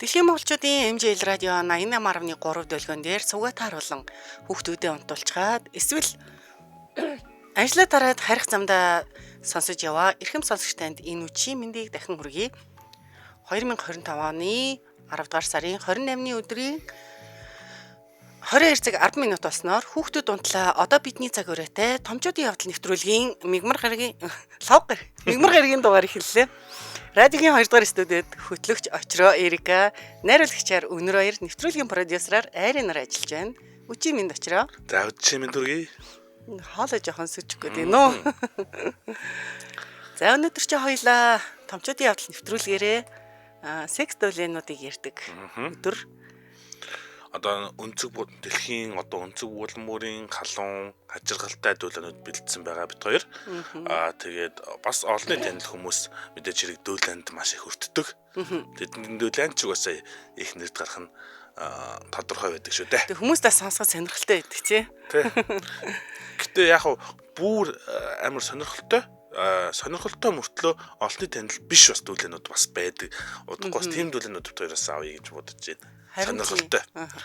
Дэлхийн монголчуудын MJL радио 88.3 долгион дээр цугатаар болон хүүхдүүдэд унтуулчаад эсвэл ажлаа тараад харих замдаа сонсож яваа эрхэм сонсогч танд энэ үчийн мэндийг дахин хүргэе. 2025 оны 10 дугаар сарын 28-ны өдрийн 22 цаг 10 минут болсноор хүүхдүүд унтлаа. Одоо бидний цаг ураатай томчуудын явдал нэвтрүүлгийн мигмар гарагийн дугаар эхэллээ. Радиогийн 2 дугаар студид хөтлөгч очроо Эрика, найруулагчаар Өнөр баяр, нэвтрүүлгийн продюсераар Айрын нар ажиллаж байна. Үчийн минь очроо. За үчийн минь дүргий. Хоолой жоохон сүжиг гэдэг нөө. За өнөөдөр чи хоёлаа томчуудын явдал нэвтрүүлгээрээ секс дуулиануудыг ярьдаг өдөр. Одоо дэлхийн өнцөг уулмөрийн халуун хажиргалтай дүүлэнүүд бэлдсэн байгаа бит хоёр. Тэгээд бас олонний танил хүмүүс мэдээж хэрэг дүүлэнд маш их өртдөг. Тэдний дүүлэн ч угаасаа их нэрд гарах нь тодорхой байдаг шүү дээ. Тэг хүмүүстээ сонсоход сонирхолтой байдаг тий. Гэтэ яг бүр амар сонирхолтой мөртлөө олонний танил биш бас дүүлэнүүд бас байдаг. Удахгүй тийм дүүлэнүүд бит хоёроос авъя гэж бодож байна. Сонирхолтой.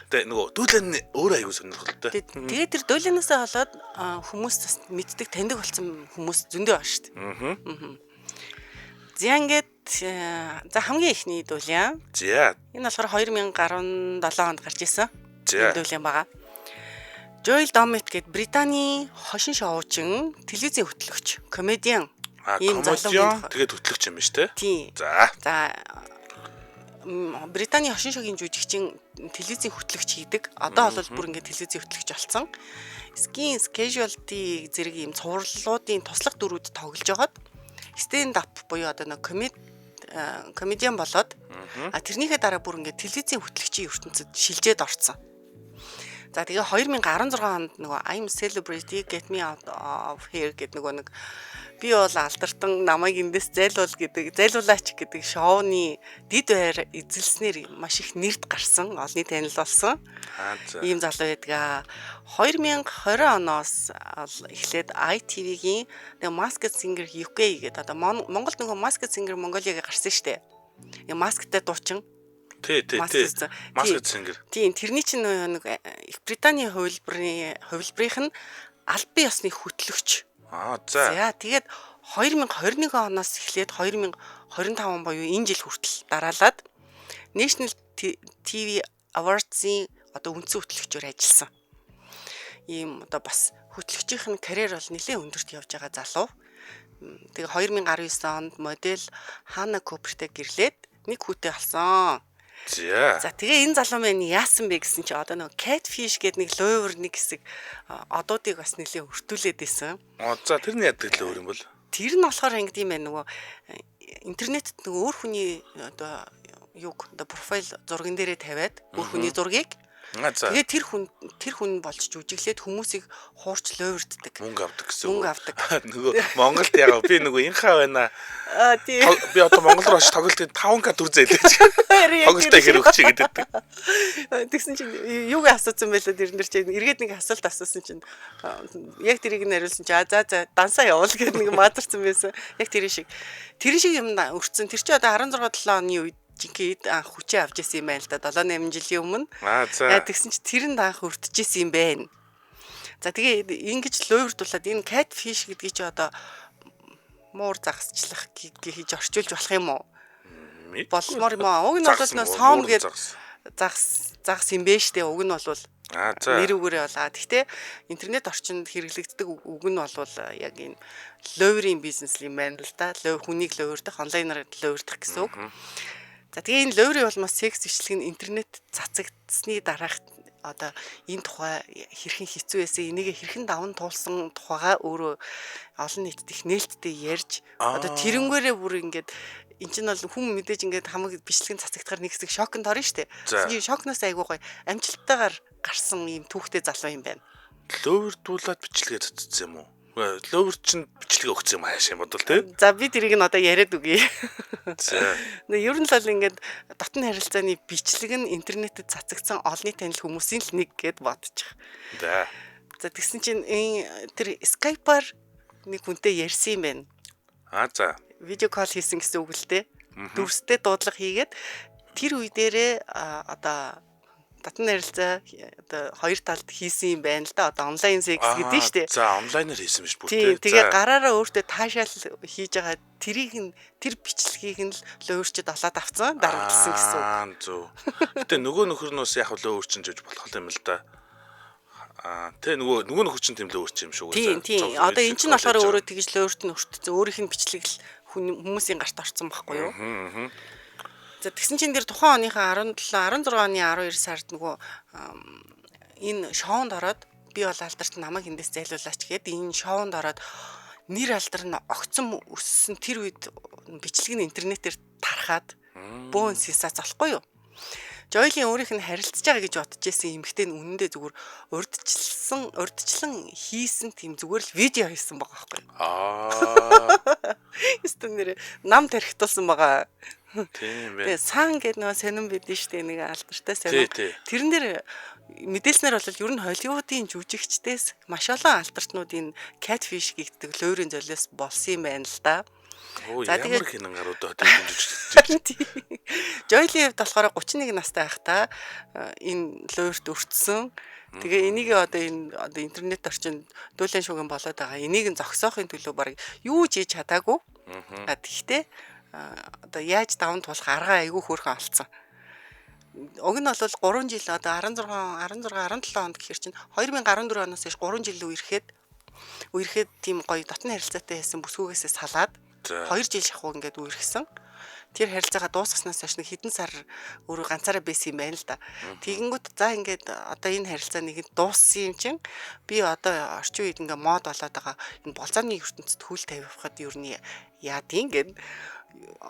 Тэгээ нөгөө дүүлэн өөрөө аягүй сонирхолтой. Тэгээд тэр дүүлэнээсээ болоод хүмүүс мэддэг таньдаг болсон хүмүүс зөндөө байна шүү дээ. За ингээд за хамгийн ихний дүүлэн. За. Энэ болохоор 2017 онд гарч ирсэн. За. Дүүлэн байгаа. Joel Dommett гэдэг Британий хошин шоучин, телевизийн хөтлөгч, комедиан. Тэгээд хөтлөгч юм биш үү? Тийм. За. Британий хошин шоугийн жүжигчин телевизийн хөтлөгч хийдэг. Одоо бол бүр ингээд телевизийн хөтлөгч болсон. Skins Casualty зэрэг ийм цувраллуудын туслах дүрүүд тоглож байгаад stand up буюу одоо нэг комедиан болоод тэрнийхээ дараа бүр ингээд телевизийн хөтлөгчийн ертөнцид шилжээд орцсон. За тэгээ 2016 онд нөгөө I'm Celebrity Get Me Out of Here гэдэг нэг би бол алдартан намайг эндээс зайлуулаач гэдэг шоуны дид байр эзэлснээр маш их нэрд гарсан, олонний танил болсон. Ийм залуу байдаг. 2020 оноос эхлээд ITV-гийн нэг Masked Singer UK гэдэг одоо Монголд нөгөө Masked Singer Mongolia гарсан шүү дээ. Масктай дуучин. Тий. Masked Singer. Тийм, тэрний чинь нэг Их Британий хувилбарынх нь албан ёсны хөтлөгч. За. За тэгээд 2021 оноос эхлээд 2025 буюу энэ жил хүртэл дараалаад National TV Awards-ийн одоо үндсэн хөтлөгчөөр ажилласан. Ийм одоо бас хөтлөгчийн карьер бол нэлээд өндөрт явж байгаа залуу. Тэгээ 2019 онд модель Ханна Купертэй гэрлээд нэг хүүтэй болсон. За тэгээ энэ залуу маань яасан бэ гэсэн чи одоо нэг catfish гэдэг нэг лойвер нэг хэсэг одуудыг бас нэлээд өртүүлээд байсан. За тэрний яадаг лойвер юм бол? Тэр нь болохоор ингэдэм байх нөгөө интернетэд нөгөө өөр хүний одоо одоо профайл зурган дээрээ тавиад өөр хүний зургийг тэгээ тэр хүн болж жүжиглээд хүмүүсийг хуурч лойверддаг. Мөнгө авдаг гэсэн. Мөнгө авдаг. Нөгөө Монголд ягаа би нөгөө инхаа байна. Тийм. Би одоо Монгол руу очиж тоглолтын 5К дүр зээлж. Тоглолтоо хэрэг өгч гэдэг. Тэгсэн чинь юуг асуусан байлаа тэрэн дээр чинь эргээд нэг асуулт асуусан чинь яг тэрийг нь хариулсан чинь за дансаа явуул гэдэг нэг мазарсан байсан. Яг тэр шиг юм өрцөн. Тэр чинь одоо 16-7 оны үед жинхэнэ анх хүчээ авч ирсэн юм байна л да 7-8 жилийн өмнө. Тэгсэн чи тэрэнд анх өртөжсэн юм байна. За тэгээ ингэж лойврдуулаад энэ catfish гэдгийг чи одоо муур загасчлах гэж орчуулж болох юм уу? Болмоор юм аа. Уг нь бол нөө сом гэж загас юм бэ штэ. Уг нь бол нэр үгээрээ болаа. Гэхдээ интернет орчинд хэрэглэгддэг үг нь бол яг энэ лойврын бизнес юм байна л да. Хүнийг лойврдах, онлайнаар лойврдах гэсэн үг. За тэгээ энэ лойврын улмаас секс бичлэг нь интернет цацагдсны дараах одоо энэ тухай хэрхэн хэцүү байсан, энийг хэрхэн даван туулсан тухайга өөрөө олон нийтэд их нээлттэй ярьж одоо тэрнгээрээ бүр ингээд эн чинь бол хүн мэдээж ингээд хамаг бичлэг цацагдахаар нэг хэсэг шокнд орно штэ. Тэгээ шокноос айгуу гоё амжилттайгаар гарсан ийм түүхтэй залуу юм байна. Лойврдуулаад бичлэгээ цацсан юм уу? Лойвер чинь бичлэгээ өгсөн юм хаашаа юм бодвол тий. За би тэрийг нь одоо яриад үгүй. За. Ер нь л ингээд дотны харилцааны бичлэг нь интернетэд цацагдсан олонний танил хүмүүсийн л нэг гэд бодчих. За тэгсэн чинь тэр Skype-аар нэг хүнтэй ярьсан юм байна. За. Видео кол хийсэн гэсэн үг л дээ. Дүрстэй дуудлага хийгээд тэр үе дээрээ одоо татны харилцаа одоо хоёр талд хийсэн юм байна л да. Одоо онлайн секс гэдэг нь шүү дээ. За онлайнаар хийсэн биш бүр тийм. Тэгээ гараараа өөртөө таашаал хийж байгаа тэр бичлэгийг нь л өөрчөд олоод авцсан дарамтлсан гэсэн үг. Зөв. Гэтэ нөгөө нөхөр нь бас яг лөө өөрчинж гэж болох юм л да. Тэ нөгөө нөхөр чинь тийм л өөрч юм шүү. Тийм. Одоо эн чинь болохоор өөрөө тэгж л өөрт нь өртсөн. Өөрийнх нь бичлэг л хүмүүсийн гарт орсон байхгүй юу? За тэгсэн чинь тэр тухайн оныхаа 16 оны 12 сард нөгөө энэ шоунд ороод би бол алдарт намайг эндээс зайлуулаач гээд энэ шоунд ороод нэр алдар нь огцом өссөн тэр үед бичлэг нь интернетээр тарахад бөөн сенсац болохгүй юу? Жойлын өөрийнх нь харилцаж байгаа гэж бодож байсан эмэгтэй нь үнэндээ зүгээр урдчлан хийсэн тийм зүгээр л видео хийсэн байгаа байхгүй юу? Эсвэл нэр нам тархитулсан байгаа. Тийм бэ. Тэгээ сан гэдэг нөө сонирн бидэн штэ нэг алдартай сонирн. Тэрэн дээр мэдээлснээр бол ер нь Холливуудын жүжигчдээс маш олон алдарчнууд энэ catfish гэдэг лойрын золиос болсон юм байна л да. Ямар хинэн гарууд өдөржин жүжигчтэй. Joyly болохоор 31 настай байхдаа энэ лойрт өртсөн. Тэгээ энийг одоо интернет орчинд дүүлэн шуган болоод байгаа. Энийг нь зогсоохын төлөө баг юу ч хийж чадаагүй. Тэгэхдээ одоо яаж даван туулах арга айгүй хөөрхөн олцсон. Уг нь бол 3 жил одоо 17 онд гэхэр чинь 2014 оноос хойш 3 жил үерхэд тийм гоё дотны харилцаатай байсан бүсгүйгээсээ салаад 2 жил шахуу ингээд үерхсэн. Тэр харилцаагаа дуусгаснаас хойш нэг хэдэн сар өөрөө ганцаараа байсан юм байна л да. Тэгэнгүүт за ингээд одоо энэ харилцаа нэг дууссан юм чинь би одоо орчин үед ингээд мод болоод байгаа энэ болзооны ертөнцид хөл тавихад юу нь яадیں гэд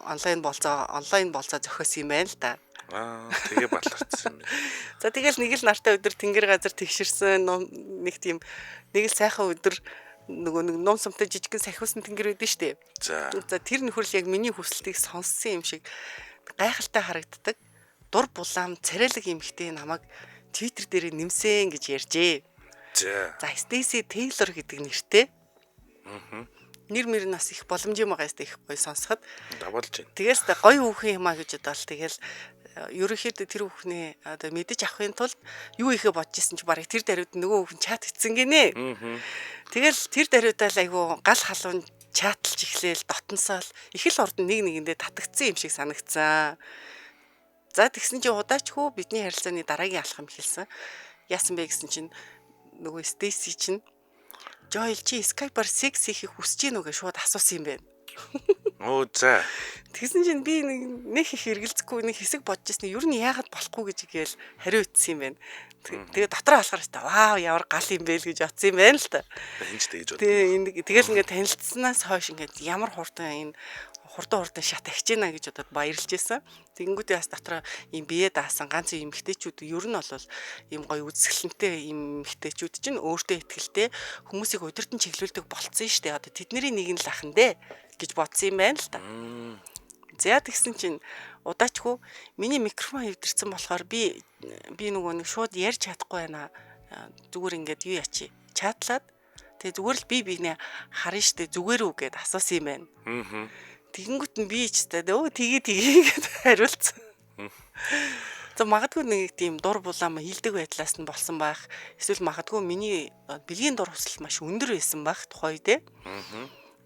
онлайн болзоо зохиосон юм байна л да. Тэгээ батлагдсан юм. За тэгэл нэг л нартай өдөр тэнгэр газар тэгшэрсэн нэг тийм нэг л сайхан өдөр нөгөө нэг ном сумтай жижигхэн сахиусан тэнгэр байдэн штэ. За тэр нөхөрл яг миний хүсэлтийг сонссон юм шиг гайхалтай харагддаг. Дур булаам царайлаг эмхтэй намайг Twitter дээр нэмсэн гэж ярьжээ. За Stacy Taylor гэдэг нэртэй. Нэр мөр нас их боломжтой байгаа сте их гоё сонсоход. Давалж байна. Тэгээс та гоё хүүхэн юм а гэж бодвол тэгэл ерөнхийдөө тэр хүүхний одоо мэдэж авахын тулд юу ихэ бодож исэн чи барыг тэр даруйд нөгөө хүүхэн чат хийсэн гинэ. Тэгэл тэр даруйдаа л айгу гал халуун чатлж ихлээл дотносоол их л урд нэг нэгэндээ татагдсан юм шиг санагдсан. За тэгсэн чи удаачгүй бидний харилцааны дараагийн алхам эхэлсэн. Яасан бэ гэсэн чинь нөгөө Stacy чинь Joel чи Skype-аар секс хийхийг хүсэж гинөө гэж шууд асуусан юм байна. За. Тэгсэн чинь би нэг их эргэлзэхгүй нэг хэсэг бодож ирсэн. Юу нь яагаад болохгүй гэж гээл хариу ütсэн юм байна. Тэгээ дотроо болохоор та вау ямар гал юм бэ л гэж бодсон юм байна л та. Хинж тэгж бод. Тэгэл ингээд танилцсанаас хойш ингээд ямар хурдан шат агч гинэ гэж бодоод баярлж байсан. Тэгэнгүүтээ бас дотроо ийм бие даасан ганц юм эмхтэйчүүд ер нь бол ийм гоё үзэсгэлэнтэй юм эмхтэйчүүд чинь өөртөө ихтэй хүмүүсийг удирдан чиглүүлдэг болцсон шүү дээ. Одоо тэдний нэг нь л ахын дээ гэж бодсон юм байна л та. За тэгсэн чинь удаачгүй миний микрофон хэвдэрсэн болохоор би нөгөө нэг шууд ярьж чадахгүй байна. Зүгээр ингээд юу ячи чатлаад тэгээ зүгээр л би нэ харна штэ зүгээр үү гэд асуусан юм байна. Тэгэнгүүт нь би ч таа тэгээ гэд хариулсан. За магадгүй нэг тийм дур булаам хилдэг байдлаас нь болсон байх. Эсвэл магадгүй миний бэлгийн дур хүсэл маш өндөр байсан байх тухай дээ.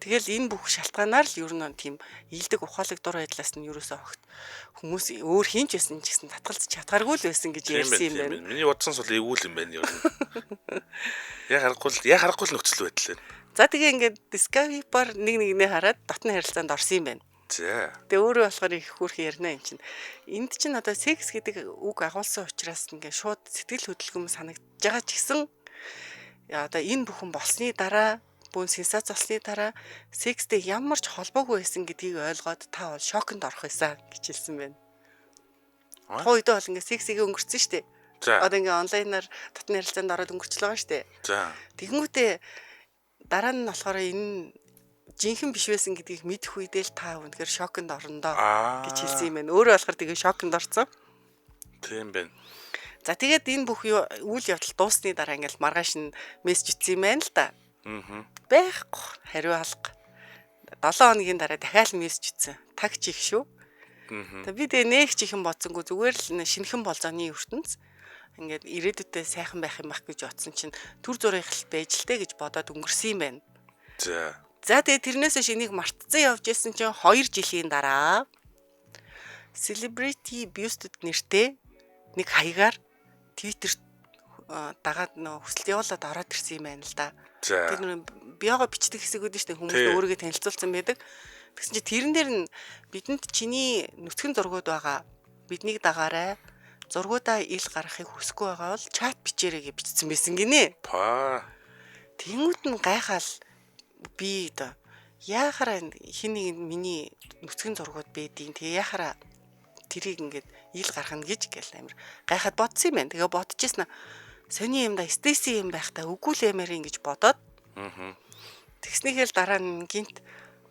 Тэгэл энэ бүх шалтгаанаар л ер нь тийм илдэг ухаалаг дур байдлаас нь ерөөсөө огт хүмүүс өөр хинч байсан ч гэсэн татгалзах чадхааргүй л байсан гэж ярьсан юм байна. Миний бодсон сул эвгүй юм байна ер нь. Яг харахгүй л нөхцөл байдал байна. За тэгээ ингээд Skype-аар нэгнээ хараад дотны харилцаанд орсон юм байна. За. Тэгээ өөрөө болохоор их хөөрхөн ярина юм чинь. Энд чинь одоо секс гэдэг үг агуулсан учраас ингээд шууд сэтгэл хөдлөм санагдаж байгаа ч гэсэн одоо энэ бүхэн болсны дараа бүүн сенсац болсны дараа секстэй ямар ч холбоогүй байсан гэдгийг ойлгоод та бол шоконд орох байсан гэж хэлсэн байна. Хойдоо бол ингээд сексийг өнгөрцөн штэ. Одоо ингээд онлайнаар дотны харилцаанд ороод өнгөрчлөө байгаа штэ. За. Тэгэнгүүтээ дараа нь болохоор энэ жинхэнэ биш байсан гэдгийг мэдэх үедээ л та үнэхээр шоконд орондоо гэж хэлсэн юм байна. Өөрөө болохоор тэгээ шоконд орсон. Тийм байна. За тэгээд энэ бүх үйл явдал дуусны дараа ингээл маргааш нь мессеж ицсэн юм байна л да. Байхгүй хариу алга. 7 хоногийн дараа дахиад мессеж ицсэн. Тагч их шүү. Тэгээ би тэгээ нэг ч ихэн бодсонгүй зүгээр л шинэхэн болзооны ертөнц. Ингээд ирээдүйдээ сайхан байх юм байх гэж бодсон чинь төр зураг л байж л тэ гэж бодоод өнгөрсөн юм байна. За тэгээ тэрнээс шинийг мартцсан явж исэн чинь 2 жилийн дараа Celebrity Boosted нэртэй нэг хаягаар Twitter дагаад хүсэлт явуулаад ороод ирсэн юм байна л да. Тэр биогоо бичдэг хэсгүүд нь шүү дээ хүмүүс өөрийгөө танилцуулсан байдаг. Тэгсэн чинь тэрэн дээр нь бидэнд чиний нүцгэн зургууд байгаа. Биднийг дагаарай. Зургуудаа ил гаргахыг хүсэхгүй байгаа бол чат бичээрэй гэж бичсэн байсан гинэ. Тэнгүүд нь гайхаал би одоо яахаараа хин нэг миний нүцгэн зургууд байдیں۔ Тэгээ яахаараа тэрийг ингээд ил гаргана гэж гэл амир гайхаад бодсон юм байна. Тэгээ бодчихсон сони юм да стеси юм байхдаа үгүй л ямарын гэж бодоод тэгснийхэл дараа нь гинт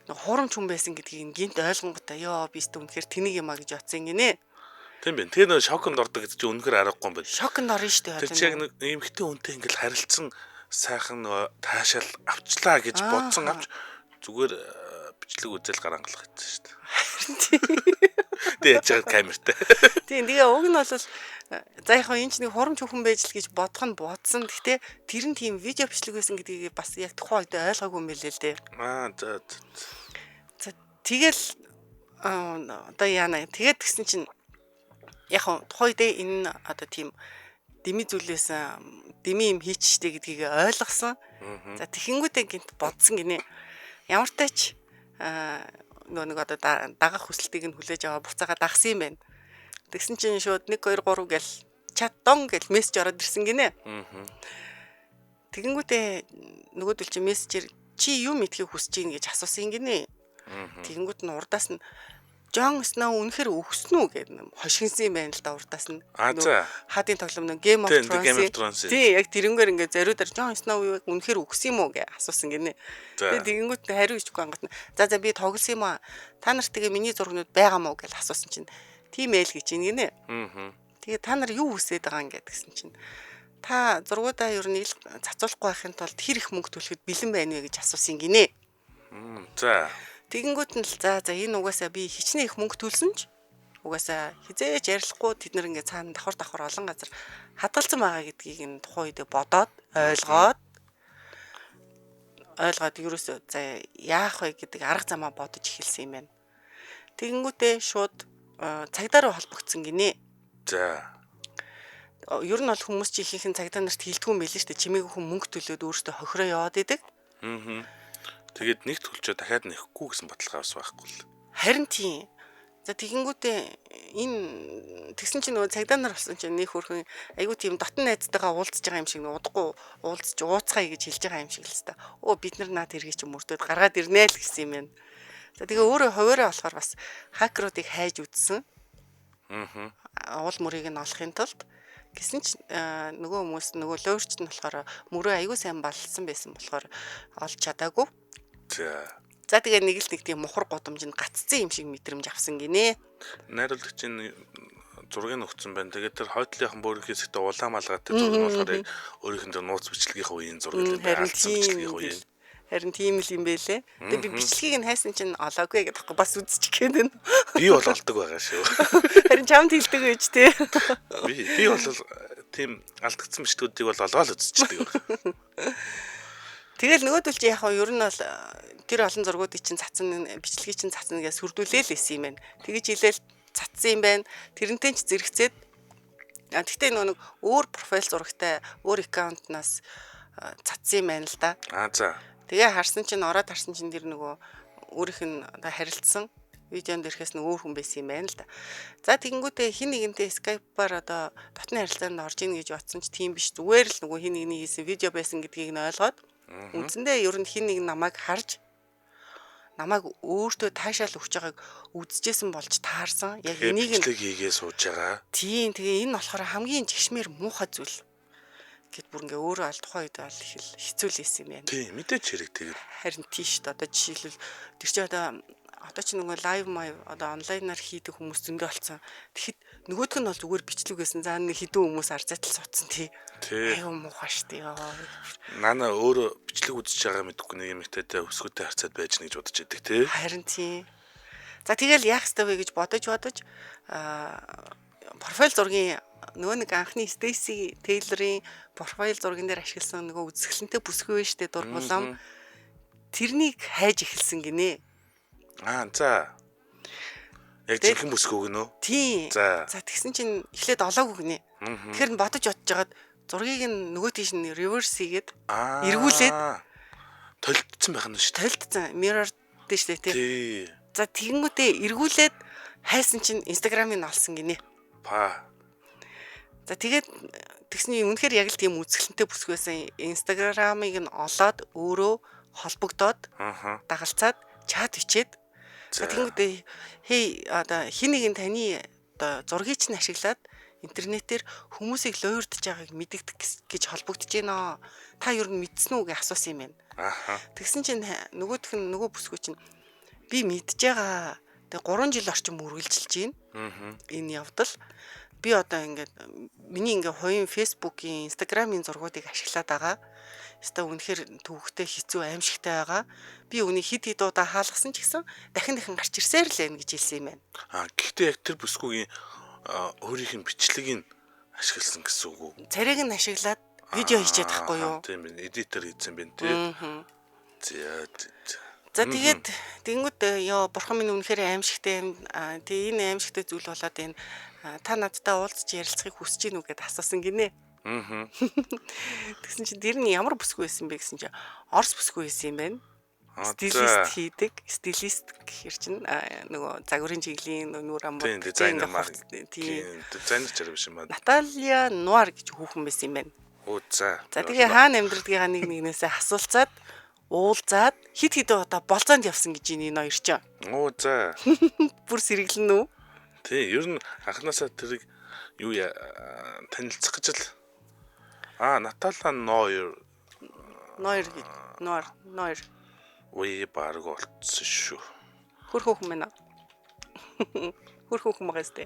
хурамч хүн байсан гэдгийг гинт ойлгонготой ёо би өстө үнэхээр тэнийг юм а гэж бодсон гинэ. Тийм байна. Тэгээ нөө шоконд ордог гэдэг чинь үнэхээр аргагүй юм байна. Шоконд орно шүү дээ. Тэр чинь яг нэг эмхтэй үнтэй ингээл харилцсан сайхан таашаал авчлаа гэж бодсон авч зүгээр бичлэг үзэл гарангалах гэсэн шүү дээ. Тэгээ яаж байгаа камертай. Тийм тэгээ уг нь бол за яг энэ ч нэг хурамч хүн байж л гэж бодох нь бодсон. Гэхдээ тэр нь тийм видео бичлэг байсан гэдгийг бас яг тухайн үед ойлгоогүй юм билээ л дээ. За тэгэл одоо яана тэгээд гисэн чинь яг тухайн үед энэ одоо тийм дими зүйлээс дими юм хийчтэй гэдгийг ойлгосон. За тэгэнгүүтээ гинт бодсон гинэ. Ямар ч тач нэг одоо дагах хүсэлтийг нь хүлээж аваа буцаага дагсан юм байна. Тэгсэн чинь шууд 1 2 3 гэл чат дон гэл мессеж ороод ирсэн гинэ. Тэгэнгүүтээ нөгөөдөл чи мессежээр чи юу мэдхийг хүсэж ийн гэж асуусан гинэ. Тэгэнгүүт нь урдаас нь Джон Сноу үнэхээр өгсөн үү гэдэг хошигнсан юм байна л да урдаас нь. Хаадын тоглоом нэг Game of Thrones. Тий яг тэрнгээр ингээд зориудаар Джон Сноу юу үнэхээр өгсөн юм уу гэж асуусан гинэ. Тэгээд тэгэнгүүт хариу өгөхгүй ангат нь за би тоглосон юм аа. Та нарт тэгээ миний зургнууд байгаа мó гэж асуусан чинь тийм ээл гэж ийн гинэ. Тэгээ та нар юу хүсээд байгаа юм гэдгсэн чинь та зургуудаа ер нь цацуулахгүй байхын тулд хэр их мөнгө төлөхөд бэлэн байна вэ гэж асуусан гинэ. Тэгэнгүүт нь л за энэ угаасаа би хичнээн их мөнгө төлсөн ч угаасаа хизээж ярилцахгүй тэд нар ингээ цаана давхар олон газар хадгалсан байгаа гэдгийг нь тухайн үед бодоод ойлгоод ерөөсөө за яах вэ гэдэг арга замаа бодож эхэлсэн юм байна. Тэгэнгүүтээ шууд цагдаа руу холбогдсон гинэ. Ер нь бол хүмүүс чи ихэнх цагдаа нарт хилдэггүй юм билээ шүү дээ. Чимээг хүн мөнгө төлөөд өөртөө хохироо яваад идэг. Тэгээд нэг төлчөө дахиад нэхгүй гэсэн бодлого авс байхгүй л. Харин тийм. За тэгэнгүүтээ энэ тэгсэн чинь нөгөө цагдаа нар болсон чинь нэг хөрхөн айгуу тийм дотн найзтайгаа уулзж байгаа юм шиг удахгүй уулзж ууцгаая гэж хэлж байгаа юм шиг л та. Бид нар наад эргээ чи мөрдөд гаргаад ирнэ л гэсэн юм байна. За тэгээ өөрөө хуваараа болохоор бас хакеруудыг хайж үзсэн. Уул мөрийг нь олохын тулд гэсэн чинь нөгөө хүмүүс нөгөө лоурч нь болохоор мөрөө айгуу сайн балсан байсан болохоор олж чадаагүй. За тэгээ нэг л нэг тийм мухар гудамжинд гаццсан юм шиг мэдрэмж авсан гинэ. Найруулагчийн зургийг өгсөн байна. Тэгээд тэр хойдлынхан бүр хэсэгтээ улаан малгайтай зураг нь болохоор өөрийнх нь нууц бичлэгийнхаа үеийн зураг л байна. Харин тийм л юм байлээ. Тэгээд би бичлэгийг нь хайсан чинь олоогүй гэдэг бас үзчих гээд байна. Би бол олдог байгаа шүү. Харин чамд хэлдэг байж тээ. Би бол тийм алдагдсан бичлэгүүдийг бол олгоод үзчихдэг. Тэгэл нөгөөдөл чи яг ер нь бол тэр олон зургуудыг чинь цацсан бичлэгийг чинь цацсан гэж сүрдүүлээл исэн юм байна. Тэгэж хэлээл цацсан юм байна. Тэрнтэй ч зэрэгцээд тэгтээ нэг өөр профайл зурагтай өөр аккаунтнаас цацсан юм байна л да. Тэгээ харсан чинь ороод харсан чинь тэр нөгөө өөрийнх нь харилцсан видеонд ирэхээс нь өөр хүн байсан юм байна л да. За тэгэнгүүтээ хин нэгэнтэй Skype-аар одоо дотны харилцаанд орж ийн гэж бодсон ч тийм биш. Зүгээр л нөгөө хин нэгний хийсэн видео байсан гэдгийг нь ойлгоод үндсэндээ ер нь хин нэг намайг харж намайг өөртөө таашаал өгч байгааг үзчихсэн болж таарсан. Яг энийг нь хийгээ сууж байгаа. Тийм тэгээ энэ болохоор хамгийн жигшмээр муухай зүйл гэд бүр ингээ өөрөө аль тухайн үед бол их л хэцүү л байсан юм байна. Тийм мэдээч хэрэг тэгээд. Харин тийш одоо жишээлбэл тэр чи одоо чи нөгөө лайв одоо онлайнаар хийдэг хүмүүс зөндөө болсон. Тэгэхэд нөгөөх нь бол зүгээр бичлэг байсан. За нэг хідэн хүмүүс арзаатал суудсан тий. Айгу муухай штэ ёо. Нана өөрөө бичлэг үзэж байгаа мэдгүй нэг юм ихтэй өсгөөтэй харцаад байж нэг гэж бодож идэг тий. Харин тий. За тэгэл яах ёстой вэ гэж бодож профайл зургийн нөгөө нэг анхны Stacy Taylor-ийн профайл зурган дээр ашигласан нөгөө үзэсгэлэнтэй бүсгүй байж тээ дургуулам тэрнийг хайж эхэлсэн гинэ. За. Яг жинхэнэ бүсгүй гэнэ үү? Тийм. За. За тэгсэн чинь эхлээд олоогүй гинэ. Тэгэхээр бодож бодожгаад зургийг нь нөгөө тийш нь reverse хийгээд эргүүлээд толдсон байх нь шүү дээ. толдсон mirror дээ шүү дээ тий. За тэгэнгүүтээ эргүүлээд хайсан чинь Instagram-ыг олсон гинэ. За тэгээд тэгсний үнэхээр яг л тийм үзэсгэлэнтэй бүсгүйсэн Instagram-ыг нь олоод өөрөө холбогдоод дагалцаад чат бичээд тэгэнгүүтээ хин нэгэн таны зургийг чинь ашиглаад интернетээр хүмүүсийг луйрдж байгааг мэддэг гэж холбогдож байна. Та юу мэдсэн үү гэж асуусан юм байна. Тэгсэн чинь нөгөө бүсгүй чинь би мэдж байгаа. Тэгээ 3 жил орчим үргэлжилж байна. Энэ явдал би одоо ингээд миний ингээ хувийн Facebook-ийн, Instagram-ийн зургуудыг ашиглаад байгаа. Өстой үнэхээр төвхтэй хэцүү аимшигтай байгаа. Би үнийг хид удаа хаалгасан ч гэсэн дахин гарч ирсээр л байна гэж хэлсэн юм байна. Гэхдээ яг тэр бүсгүйгийн өөрийнх нь бичлэгийг ашигласан гэсэн үг үү? Царайг нь ашиглаад видео хийчихэд тахгүй юу? Тийм ээ, эдитер хийсэн байна тийм. За тэгээд тэнгууд бурхан минь үнэхээр аимшигтай юм. Тэгээ энэ аимшигтай зүйл болоод энэ та надтай уулзч ярилцахыг хүсэж гинүү гэдээ асуусан гинэ. Тэгсэн чинь тэр нь ямар бүсгүй байсан бэ гэсэн чинь Орос бүсгүй байсан юм байна. Стилист хийдэг. Стилист гэхэр чинь нөгөө загварын чиглийн нүүр ам дизайнер дизайнер ч биш юм байна. Наталья Нуар гэж хүүхэн байсан юм байна. За тэгээ хаана амьдрдгийгаа нэгнээсээ асуулцаад уулзаад хит удаа болцоонд явсан гэж энэ хоёр ч. За. Бүр сэргэлэн үү? Тий, ер нь анханасаа тэрийг юу танилцах гэж л Наталья Нойр Ой баг болцсон шүү. Хөрхөөх юм байна. Хөрхөөх юм байгаа сте.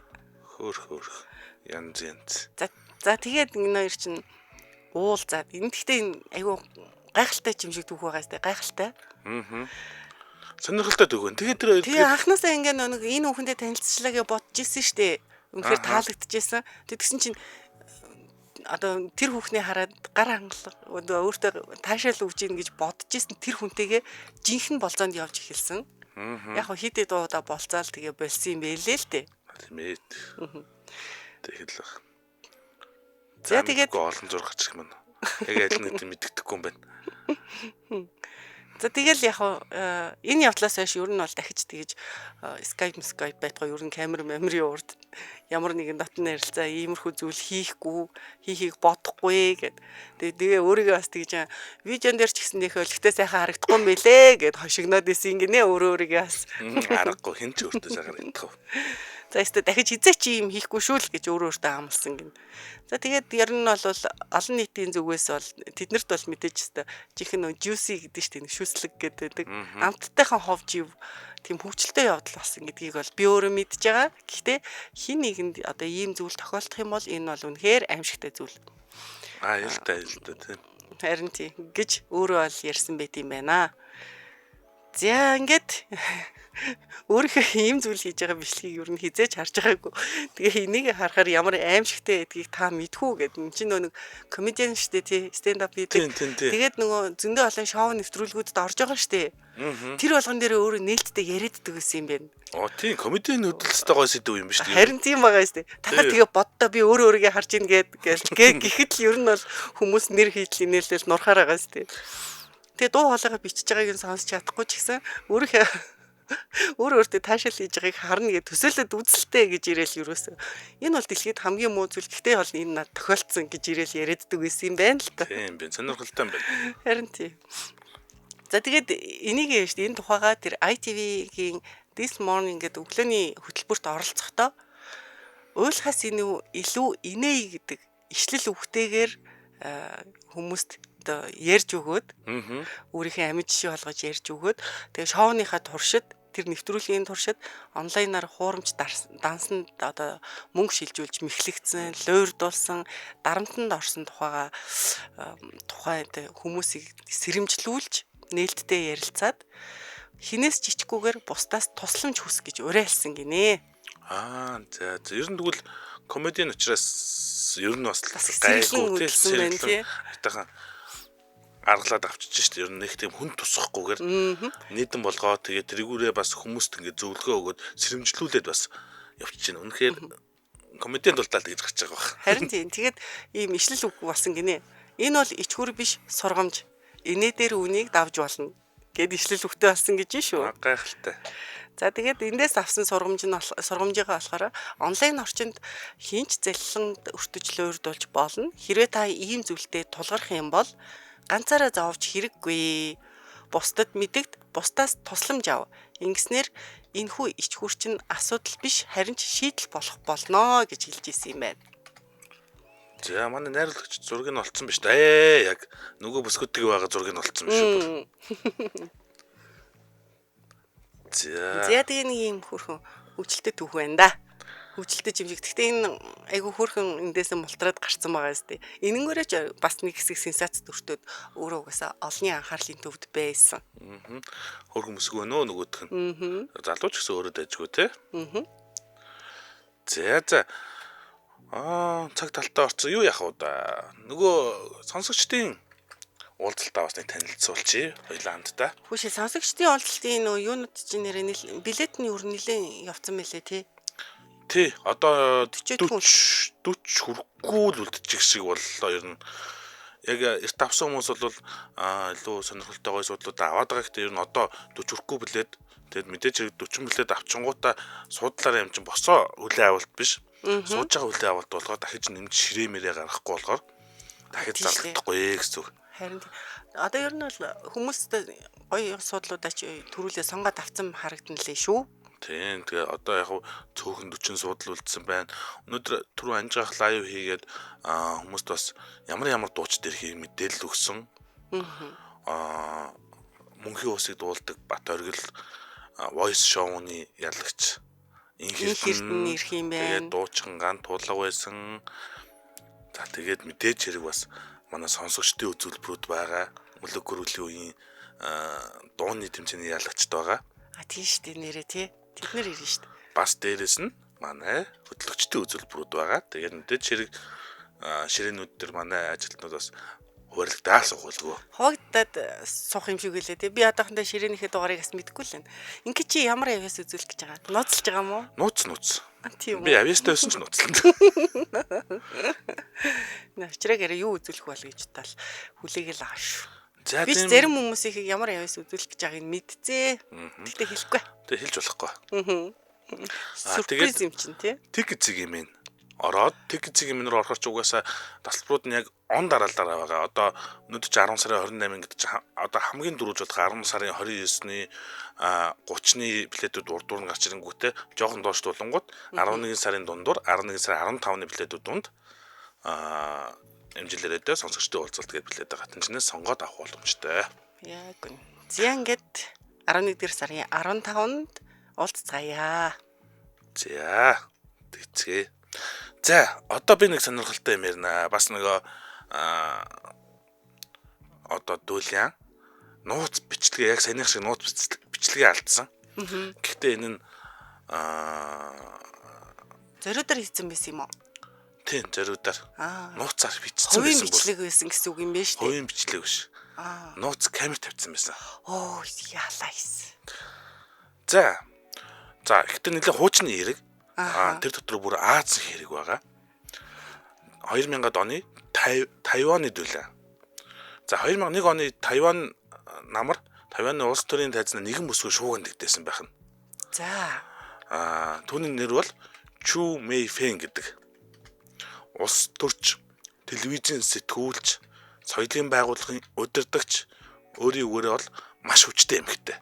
Хөрх. Янз. За тэгээд энэ хоёр чинь уулзаад энэ гэхдээ энэ айгүй гайхалтай юм шиг түүх байгаа сте. Гайхалтай. Сонирхолтой түүх. Тэгээд тэр тэгээ анхнаасаа ингээ нэг энэ хүүхэндээ танилцчлаа гэж бодож ирсэн штэ. Үнэхээр таалагдчихсан. Тэгсэн чинь одоо тэр хүүхний хараад гар хангалга өөртөө таашаал өгч ийн гэж бодож ирсэн тэр хүнтэйгээ жинхэнэ болцоонд явж эхэлсэн. Яг хит удаа болцаал тэгээ болсон юм байлээ л дээ. Тийм ээ. Тэгэл. За тэгээд олон зураг гарчих юм байна. Яг аль нэг мэддэхгүй юм байна. За тэгэл яг энэ явдлаас хойш ер нь бол дахиж тэгэж Skype байтгаа ер нь камерын урд ямар нэгэн дотны ярилцаа иймэрхүү зүйл хийхийг бодохгүй гэд. Тэгээ өөрийгөө бас тэгж видеон дээр ч гэсэн нөх өлегтэй сайхан харагдахгүй юм бэлээ гэд хошигноод исэн гинэ өөрийгөө бас харахгүй хэн ч өөртөө сайхан харагдахгүй. За өстө дахиж хизээ чи юм хийхгүй шүү л гэж өөртөө амлсан гин. За тэгээд ер нь бол олон нийтийн зүгээс бол тэднэрт бол мэдээж өстө жинхэнэ juicy гэдэг чинь шүслэг гэдэг. Амттайхан ховж тийм хөвчлөлтэй явдал болсон гэдгийг бол би өөрөө мэдж байгаа. Гэхдээ хин нэгэнд одоо ийм зүйл тохиолдох юм бол энэ бол үнэхээр аимшигтай зүйл. Ялтай тийм. Харин тийм гэж өөрөө бол ярьсан байт юм байна. За ингээд өөрийнхөө ийм зүйл хийж байгаа бичлэгийг ер нь хизээж харж байгаагүй. Тэгээ энийг харахаар ямар аимшигтай гэдгийг та мэдхүү гэдэг. Энд чинь нэг комедиан штэ тий stand up хийдэг. Тэгээд нөгөө зөндөө олон шоу нэвтрүүлгүүдэд орж байгаа штэ. Тэр болгон дээр өөрөө нээлттэй яриаддаг гэсэн юм байна. Тийм комедийн хөдөлсөй гой сэдв юм ба штэ. Харин тийм байгаа штэ. Та тэгээ боддоо би өөрийгөө харж ийн гэхэд л ер нь бол хүмүүс нэр хийдлийн нээлтэл нурхаар байгаа штэ. Тэгээ дуу хоолойгоо бичиж байгааг нь сонсч чадахгүй ч гэсэн өөртөө таашаал хийж байгааг харна гэж төсөөлөд үзэлтэй гэж ирээл юусоо. Энэ бол дэлхийд хамгийн муу зүйл. Гэхдээ бол энэ над тохиолдсон гэж ирээл яриаддаг байсан юм байна л та. Тийм би сонирхолтой юм байна. Харин тийм. За тэгээд энийг шүү дээ энэ тухайга тэр ITV-гийн This Morning гэдэг өглөөний хөтөлбөрт оролцохдоо уйлахаас илүү инээ гэдэг ишлэл үгтэйгээр хүмүүст ярьж өгөөд өөрийнхөө амьд жишээ болгож ярьж өгөөд тэгээ шоуныхаа туршид тэр нэвтрүүлгийн туршид онлайнаар хуурамч дансанд одоо мөнгө шилжүүлж мэхлэгдсэн, лойрдуулсан, дарамтанд орсон тухайд хүмүүсийг сэрэмжлүүлж нээлттэй ярилцаад хинээс жижиггүйгээр бусдаас тусламж хүс гэж уриалсан гинэ. За ер нь тэгвэл комедийн учраас ер нь бас сэргэлэн үлдсэн байна тий. Хайтахан аргалаад авчиж штэ ер нь нэг тийм хүн тусахгүйгээр нийтэн болгоо тэгээ тэргүүрээ бас хүмүүст ингээ зөвлөгөө өгөөд сэрэмжлүүлээд бас явчихна. Үнэхээр комедийн дулдаал гэж гарч байгаа баг. Харин тийм тэгээд ийм ишлэл үг болсон гинэ. Энэ бол ичгүр биш сургамж. Инээ дээр үнийг давж болно гэд ишлэл үгтэй болсон гэж шүү. Гайхалтай. За тэгээд эндээс авсан сургамжийнхаа болохоор онлайн орчинд хинч залхинд өртөжлөөр дулж болно. Хэрвээ та ийм зүйлтэй тулгарх юм бол ганцаараа зовж хэрэггүй. Бусдад мэдэгд бусдаас тусламж ав. Ингэснээр энэхүү ичгүр чинь асуудал биш харин ч шийдэл болох болно гэж хэлж ирсэн юм байна. За манай найруулагч зургийг нь олцсон биз дээ. Яг нөгөө бүсгүүдтэйг байгаа зургийг нь олцсон биш үү? За тэгээ нэг юм хөрхөн хөвчлөлтэй түүх байна да. Хөвчлөлтэй жимжиг. Гэхдээ энэ айгүй хөрхөн эндээсээ мултраад гарцсан байгаа зү. Энэнгээрээ бас нэг хэсэг сенсац төртөөд өөрөө угаасаа олонний анхаарлын төвд байсан. Хөрхөн бүсгүй нөө нөгөөх нь. Залууч гэсэн өөрөө дайжгүй те. За. Цаг талтаа орсон юу яах вэ да? Нөгөө сонсогчдын уулзалтаа бас нэг танилцуулчих хоёлаа хамтдаа. Хүүшээ сонсогчдын уулзалтын нөгөө юунууд чинь нэрээ билет нь өөр нэлээд явцсан байлээ тий. Тий, одоо 40 хүрэхгүй л үлдчих шиг боллоо ер нь. Яг эрт авсан хүмүүс бол илүү сонирхолтой гоё суудлуудаа аваад байгаа гэхдээ ер нь одоо 40 хүрэхгүй билет тэгэд мэдээж хэрэг 40 билет авчингуудаа суудлаараа юм чинь босоо хүлээ авалт биш. Сууж байгаа хүлээ авалт болгоо дахиж нэмж ширээ-мэрээ гаргахгүй болохоор дахиж зарлахгүй гэсэн үг. Харин одоо ер нь бол хүмүүст гоё суудлуудаа ч төрүүлээ сонгоод авсан харагдана лээ шүү. Тийм тэгээ одоо яг цөөхөн 40 суудл үлдсэн байна. Өнөөдөр түрүү анжаах лайв хийгээд хүмүүст бас ямар дууч дээр хийх мэдээлэл өгсөн. Мөнхийн усыг дуулдаг Бат Оргил voice show-ны ялагч Инхэрдэн ирэх юм байна. Тэгээд дуучин ган тулга байсан. За тэгээд мэдээж хэрэг бас манай сонсогчдын үзүүлбэрүүд байгаа. Мөлөг гөрүүлийн үеийн дууны тэмцээний ялагчд байгаа. Тийм шүү дээ нэрээ тий. Тэд нэр ирнэ шүү дээ. Бас дээрэс нь манай хөтлөгчдийн үзүүлбэрүүд байгаа. Тэгээд мэдээж хэрэг ширээнүүд төр манай ажилтнууд бас хуваарлагдаа суугуулгүй. Хавагдаад суух юм шиг үлээ тий. Би одоохондоо ширээнийхээ дугаарыг бас мэдэхгүй л байна. Ингээ чи ямар авьяас үзүүлэх гэж байгаа? Нууцлж байгаа юм уу? Нууц. Тийм үү. Би авьяастай байсан ч нууцлаа. Навчраагаар юу үзүүлэх бол гэж тал хүлээгээл байгаа шүү. За би зарим хүмүүсийг ямар авьяас үзүүлэх гэж байгааг нь мэдцээ. Тэгтээ хэлэхгүй. Тэг хэлж болохгүй. Сюрприз юм чинь тий. Тэг зэг юм ин. Ороод тэг зэг юм руу орохоор ч угаасаа тасалбарууд нь яг он дараалалаа байгаа. Одоо өнөөдөр чи 10 сарын 28 гэдэг чи одоо хамгийн дөрөвж болох 10 сарын 29-ны 30-ны билетүүд урдуур нь гарч ирэнгүүтээ жоохон доош тулангууд 11 сарын дундуур 11 сарын 15-ны билетүүд дунд эмжилэрээдээ сонсогчдын уулзалт гэдэг билетээ гатанчнаас сонгоод авах боломжтой. Яг үн. Зя ингээд 11 сарын 15-нд уулзцаая. За тэгцгээ. За одоо би нэг сонирхолтой юм ярина. Бас нөгөө одоо дүүлэн нууц бичлэгээ яг саяных шиг нууц бичлэгээ алдсан. Гэхдээ энэ нь зориудаар хийсэн байсан юм уу? Тийм, зориудаар. Нууцаар бичсэн байсан. Хувийн бичлэг байсан гэсэн үг юм байна шүү дээ. Хувийн бичлэг биш. Нууц камер тавьсан байсан. Яалаа хийсэн. За ихтэй нэлээ хуучны хэрэг. Тэр дотор бүр Аз хэрэг байгаа. 2000-ад оны Тайваны дүүлэн. За 2001 оны Тайван намар Тайваны улс төрийн тайзнаа нэгэн бүсгүй шууган дэгдээсэн байх нь. За. Түүний нэр бол Чу Мэй Фэн гэдэг. Улс төрч, телевизийн сэтгүүлч, соёлын байгууллагын удирдагч өөрийн үгээрээ бол маш хүчтэй эмэгтэй.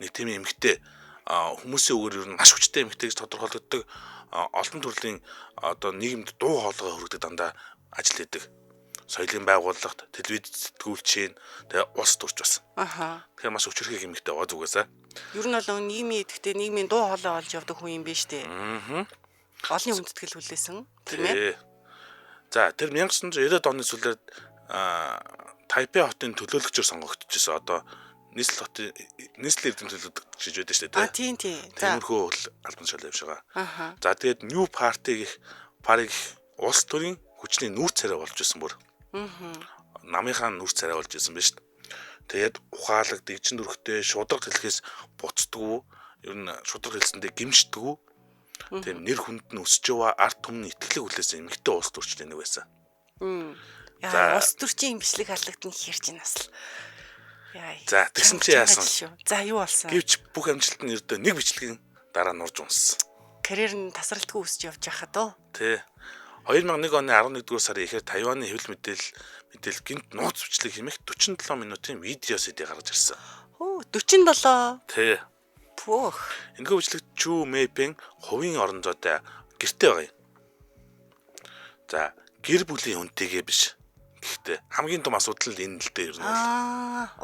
Нэг тийм эмэгтэй хүмүүсийн үгээр ер нь маш хүчтэй эмэгтэй гэж тодорхойлогддог олон төрлийн одоо нийгэмд дуу хоолойгоо хүргэдэг дандаа ажил хийдэг. Соёлын байгууллагт, телевиз сэтгүүлчийн тэгээ улс төрч бас. Тэгэхээр маш хүчрхэг эмэгтэй байгаа зүгээсээ. Ер нь бол нийгмийн идэвхтэй нийгмийн дуу хоолой олж явдаг хүн юм биш үү? Олонний хүндэтгэл хүлээсэн тийм ээ. За тэр 1990-ад оны сүүлээр Тайпей хотын төлөөлөгчөөр сонгогдчихсон. Одоо нийслэл эрдэм төлөвлөлт гэж байдаг шүү дээ. Тийм. За. Тиймэрхүү албан тушаал юм шиг. Аха. За тэгээд New Party гэх улс төрийн хүчний нүүр царай болж исэн бүр. Намынхаа нүүр царай болж исэн биз шүү дээ. Тэгээд ухаалаг, дэгжин дүрхтэй, шудраг хэлхээс буцдаггүй, ер нь шудраг хэлсэндээ гимшдэггүй. Тэгээд нэр хүнд нь өсөж яваа арт түмний итгэлэг хүлээсэн эмэгтэй улс төрчтэй нэг байсан. Яа, улс төрчийн бичлэг халагдана хэрч нас л. Яа. За тэгсэн чи яасан? За юу болсон? Гэвч бүх амжилт нь ердөө нэг бичлэгийн дараа нурж унссан. Карьер нь тасралтгүй өсөж явж байхад уу? Тий. 2001 оны 11-р сарын ихээр Тайваны хэвлэл мэдээлэл гинт нууц бичлэг хэмээх 47 минутын видео CD гаргаж ирсэн. 47. Тий. Пүүх. Энэхүү бичлэгт Чүү Мэйпэн хувийн орон зайтай гэртээ байгаа юм. За, гэр бүлийн хүнтэйгээ биш. Гэхдээ хамгийн том асуудал нь энэ л дээ ер нь.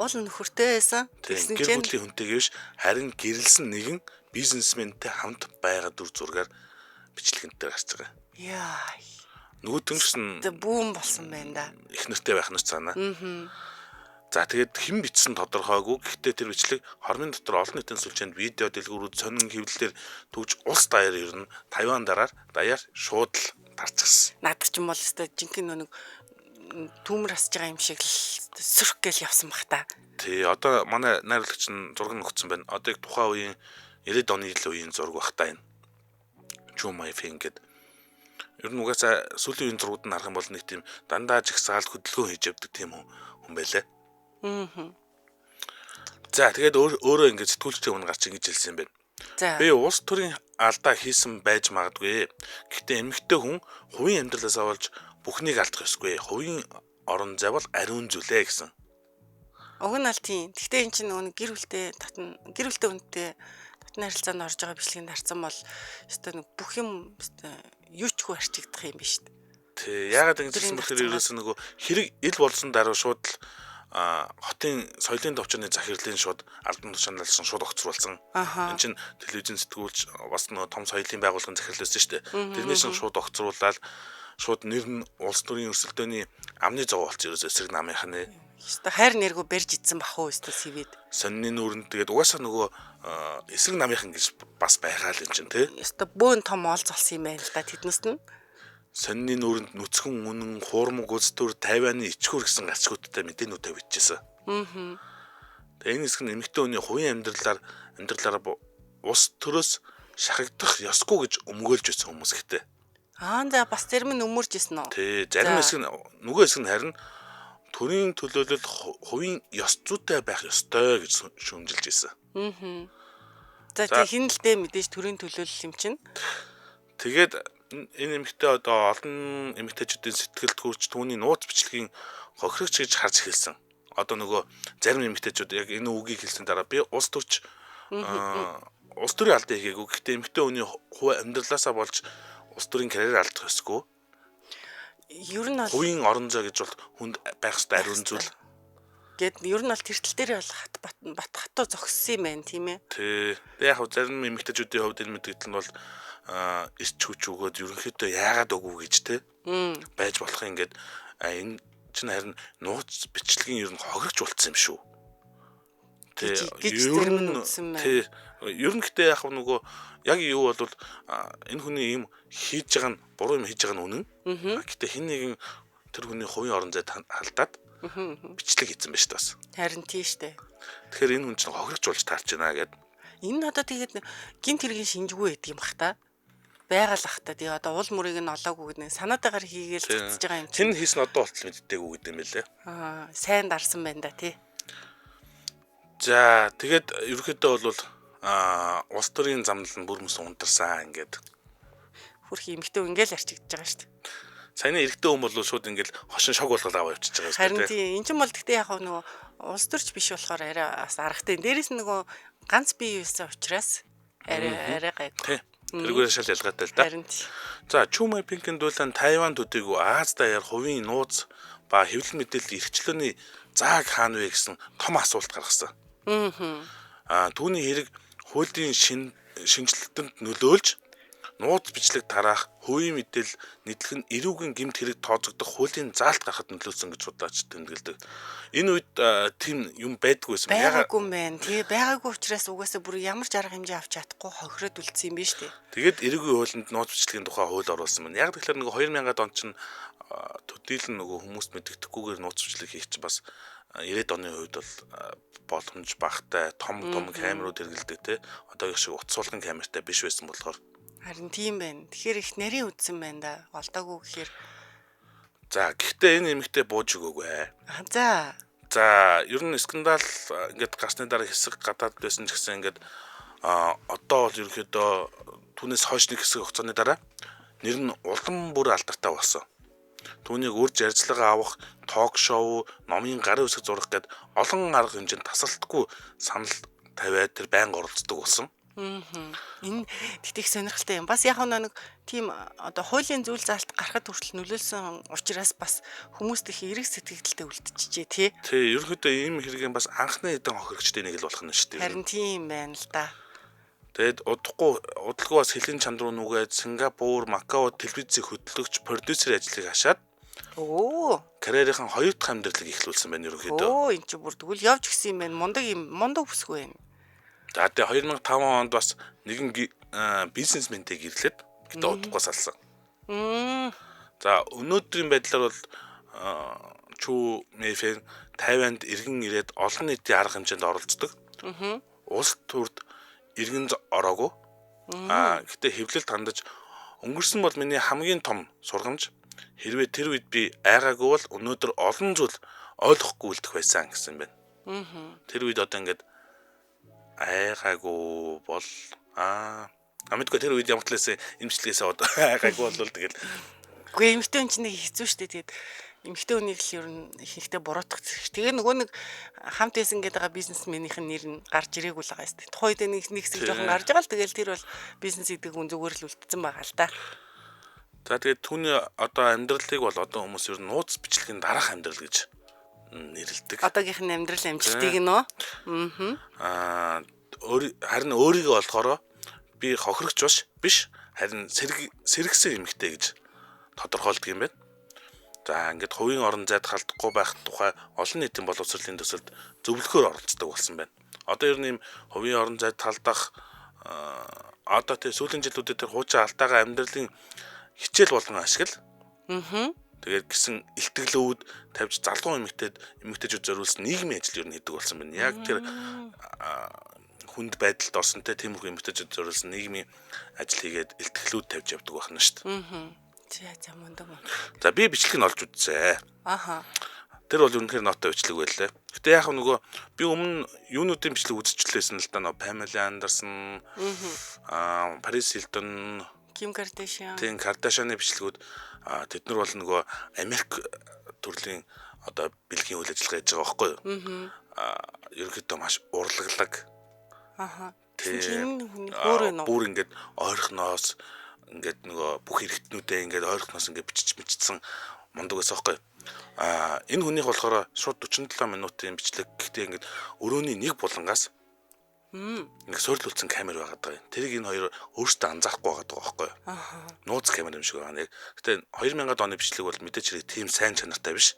Уул нөхөртэй байсан. Тэгсэн чинь гэр бүлийн хүнтэйгээ биш, харин гэрэлсэн нэгэн бизнесментэй хамт байгаа дүр зургаар бичлэгэнтэй гарч байгаа. Яа. Нөгөөтгөнс нь бүүн болсон байна да. Их нэртэй байх нь цаана. За тэгээд хэн бичсэн тодорхойгүй. Гэхдээ тэр бичлэг хормын дотор олон нийтийн сүлжээнд видео дэлгүүрүүд сонин хэвлэлээр төгж улс даяар ер нь Тайван даяар шууд л тарчихсан. Надад ч юм бол өстой жинхэнэ нэг түүмэр асж байгаа юм шиг л сөрх гээл явсан бах та. Тий, одоо манай найруулагч нь зураг нөхцөн байна. Одоо яг тухайн үеийн 90-ад оны үеийн зураг бах та энэ. Чүү Мэйпэн гэдэг. Ер нь угаасаа сүүлийн үеийн зургууд нь харах юм бол нэг тийм дандаа жигсаалт хөдөлгөөн хийж явдаг тийм хүн байлаа. За тэгээд өөрөө ингээд сэтгүүлчтэй өмнө гарч ингэж хэлсэн юм байна. За. Би улс төрийн алдаа хийсэн байж магадгүй. Гэхдээ эмэгтэй хүн хувийн амьдралаасаа болж бүхнийг алдах ёсгүй. Хувийн орон зай бол ариун зүйлээ гэсэн. Уг нь аль тийм. Гэхдээ эн чинь нөгөө гэр бүлтэй үнэтэй татны харилцаанд орж байгаа бичлэгийг харсан бол өстой нэг бүх юм өстой юу ч хүү арчигдах юм биш үү? Тий, яагаад ингэж хэлсэн бэхээр ерөөсөө нөгөө хэрэг ил болсон дараа шууд л хотын соёлын төвчний захирлын шууд албан тушаалсан шууд огцруулсан. Энд чинь телевизэн сэтгүүлч бас нөгөө том соёлын байгууллагын захирал байсан шүү дээ. Тэрнээс шууд огцруулаад шууд нэр нь улс төрийн өрсөлдөөний амны зов болсон ерөөсөө эсрэг намынхны. Өстой хайр нэргүй барьж идсэн бах уу өстой сэвэд. Сонины нүрэнд тэгээд угаасаа нөгөө эсрэг намынхан гэж бас байгаа л юм чинь тий. Өстой бөөн том оол золсон юм байна л да тэднээс нь. Сонины нүрэнд нүцгэн үнэн хуурмаг улс төр Тайваны ичхүр гэсэн гацгуудтай мэдээнүүдээ бичижсэн. Тэгээ энэ хэсэг нь эмэгтэй хүний хувийн амьдралаар улс төрөөс шахагдах ёсгүй гэж өмгөөлж байсан хүмүүс гэхдээ. За бас зарим нь өмөрж исэн үү? Тий, зарим хэсэг нь нөгөө хэсэг нь харин төрийн төлөөлөлд хувийн ёс зүйтэй байх ёстой гэж шүүмжилж исэн. За тэг хин л дээ мэдээж төрийн төлөөлөл юм чинь. Тэгээд энэ эмэгтэй одоо олон эмэгтэйчүүдийн сэтгэлд хүрч түүний нууц бичлэгийн хохирогч гэж харж эхэлсэн. Одоо нөгөө зарим эмэгтэйчүүд яг энэ үгийг хэлсэн дараа би улс төрч улс төрийн алдаа хийгээгүй. Гэхдээ эмэгтэй хүний хувь амьдралаасаа болж улс төрийн карьер алдах ёсгүй. Ер нь хувийн орон зай гэж бол хүнд байх ёстой ариун зүйл. Гэт ер нь бол тэртэл дээр бол бат хатуу зогссон юм байна тийм ээ. Тий. Яг зарим эмэгтэйчүүдийн хувьд энэ мэдээлэл нь бол ирч хүч өгөөд ерөнхийдөө яагаад үгүй гэж те байж болох юм гээд энэ чинь харин нууц бичлэгийн ер нь хохирогч болцсон юм шүү. Ер нь гэхдээ яг нөгөө яг юу бол энэ хүний юм хийж байгаа нь буруу юм хийж байгаа нь үнэн. Гэхдээ хэн нэгэн тэр хүний хувийн орон зайд халдаад бичлэг хийсэн байж таас. Харин тийш дээ. Тэгэхээр энэ хүн чинь хохирогч болж таарч байна гэд. Энэ одоо тэгээд гинт хэргийн шинжгүй байдаг юм бах та. Байгаал ах та. Тэгээ одоо уул мөрийг нь олоогүй гэдэг санаатаагаар хийгээл цацж байгаа юм чинь. Хэн хийсэн одоо болтол мэддэггүй гэдэг юм лээ. Сайн дарсан байна да тий. За тэгээд ерөнхийдөө бол улс төрийн замнал нь бүр мөс унтарсан ингээд. Хөрх эмхтэй ингээл арчигдж байгаа шүү дээ. Саяны эрэгтэй хүн бол шууд ингээл хошин шог болгоод аваа явчихж байгаа шүү дээ. Харин тийм. Энд чинь бол гэхдээ яг нөгөө улс төрч биш болохоор арай бас аргатай. Дээрээс нь нөгөө ганц бие юусэн учраас арай гайгүй. Тэргээр шал ялгаатай л да. За Чүү Мэйпэнгийн дуулан Тайван төдийгүй Аз даяар хувийн нууц ба хэвлэл мэдээлэл эрхчлөөний зааг хаана вэ гэсэн том асуулт гаргасан. Түүний хэрэг хуулийн шинжилтэнд нөлөөлж нууц бичлэг тараах, хувийн мэдээлэл нийтлэх нь эрүүгийн гэмт хэрэг тооцогдох хуулийн заалт гарахад нөлөөсөн гэж судлаач тэмдэглэдэг. Энэ үед тийм юм байдгүйсэн. Байгаагүй мэн. Тэгээ байгаагүй учраас угаасаа бүр ямар ч арга хэмжээ авч чадахгүй хохироод үлдсэн юм биш үү? Тэгээд эрүүгийн хуулинд нууц бичлэгийн тухай хууль оруулсан байна. Яг тэгэхээр нөгөө 2000-ад он чинь төдийлөн нөгөө хүмүүст мэддэхгүйгээр нууц бичлэг хийх чинь бас 90-ад оны үед бол боломж багтай том камерууд хэрэгэлдэг те. Одоогийн шиг утас суулгын камертай биш байсан болохоор Харин тийм байна. Тэгэхээр их нарийн үдсэн байна да. Олдоогүй гэхээр. за гэхдээ энэ эмэгтэй бууж өгөөгүй. За. За ер нь скандал ингээд гарсны дараа хэсэг гадаад байсан ч гэсэн ингээд одоо бол ерөнхийдөө түүнээс хойш нэг хэсэг хугацааны дараа нэр нь улам бүр алдартай болсон. Түүнийг үрж ярьцлага авах, ток шоу, номын гарын үсэг зурах гэд олон арга хэмжээнд тасралтгүй санал тавиад тэр байнга оролцдог болсон. Энэ тэгтих сонирхолтой юм. Бас яг нэг тийм одоо хуулийн зүйл заалт гарахад хүртэл нөлөөлсөн учраас бас хүмүүст их эрэг сэтгэлдэлтэй үлдчихжээ тий. Тий, ерөнхийдөө ийм хэрэгэн бас анхны эдэн хохирогчтой нэг л болох нь шүү дээ. Харин тийм байна л да. Тэгэд удалгүй бас Хилийн чанд руу нүгээд Сингапур, Макао телевизийн хөтлөгч, продюсер ажлыг хашаад карьерийн 2 дахь амьдралыг эхлүүлсэн байна ерөнхийдөө. Эн чинь бүр тэгвэл явж гисэн юм байна. Мундаг бүсгүй байна. За тэгээ 2005 онд бас нэгэн бизнесментэй гэрлээд гэдэг удахгүй салсан. За өнөөдрийн байдлаар бол Чүү Мэйфэн Тайванд иргэн ирээд олон нийтийн арга хэмжээнд оролцдог. Улс төрд иргэн ороогүй. Гэтэ хэвлэл тандаж өнгөрсөн бол миний хамгийн том сургамж. Хэрвээ тэр үед би айгаагүй бол өнөөдөр олон зүйл ойлгохгүй үлдэх байсан гэсэн байна. Тэр үед одоо ингээд айгаагүй бол амитгүй тэр үед ямар талаас эмчилгээсээ одоо айгаагүй бол тэгэл. Үгүй эмэгтэй хүн чинь нэг хэцүү шттэ тэгээд эмэгтэй хүнийг л ер нь ихэнхдээ буруутгах зэрэг. Тэгээ нөгөө нэг хамт байсан гэдэг байгаа бизнесменийнх нь нэр нь гарч ирээгүй л байгаа юм. Тухайд нэг хэсэг жоохон гарч байгаа л тэгэл тэр бол бизнес гэдэг хүн зүгээр л үлдсэн байгаа л да. За тэгээд түүний одоо амьдралыг бол одоо хүмүүс ер нь нууц бичлэгийн дараах амьдрал гэж нэрлэдэг. Одоогийнх нь амьдрал амжилтыг нөө. Харин өөрийгөө болохоор би хохирогч биш харин сэргсэн эмэгтэй гэж тодорхойлдог юм байна. За ингээд хувийн орон зайд халдахгүй байх тухай олон нийтийн боловсролын төсөлд зөвлөхөөр оролцдог болсон байна. Одоо ер нь ийм хувийн орон зайд халдах одоо тэр сүүлийн жилүүдэд тэр хуучин алдаагаа амьдралын хичээл болгон ашигла. Тэгээд гисэн илтгэлүүд тавьж залуу эмэгтэйчүүд зориулсан нийгмийн ажил ер нь хийдэг болсон байна. Яг тэр хүнд байдалд орсон тиймэрхүү эмэгтэйчүүд зориулсан нийгмийн ажил хийгээд илтгэлүүд тавьж явдаг байна шүү дээ. За мундаг. За би бичлэг нь олж үзсэн. Тэр бол үнэхээр нотой бичлэг байлаа. Гэтэ яг нөгөө би өмнө юунуудын бичлэг үзчихлээсэн л да нөгөө Памела Андерсон, Парис Хилтон, Ким Кардашиан. Тийм Кардашианы бичлэгүүд тэд нар бол нөгөө Америк төрлийн одоо бэлгийн үйл ажиллагаа хийж байгаа байхгүй юу? Ерөнхийдөө маш урлаглаг. Тийм бүр ингээд ойрхоноос ингээд нөгөө бүх хэрэгтнүүдээ ингээд ойрхоноос ингээд бичсэн мундаг байсан байхгүй юу? Энэ хүнийх болохоор шууд 47 минутын бичлэг. Гэхдээ ингээд өрөөний нэг булангаас нэг суурлуулсан камер байгаад байгаа юм. Тэрийг энэ хоёр өөрсдөө анзаарахгүй байгаа байхгүй юу? Нууц камер юм шиг байгаа. Гэтэ 2000-ад оны бичлэг бол мэдээж хэрэг тийм сайн чанартай биш.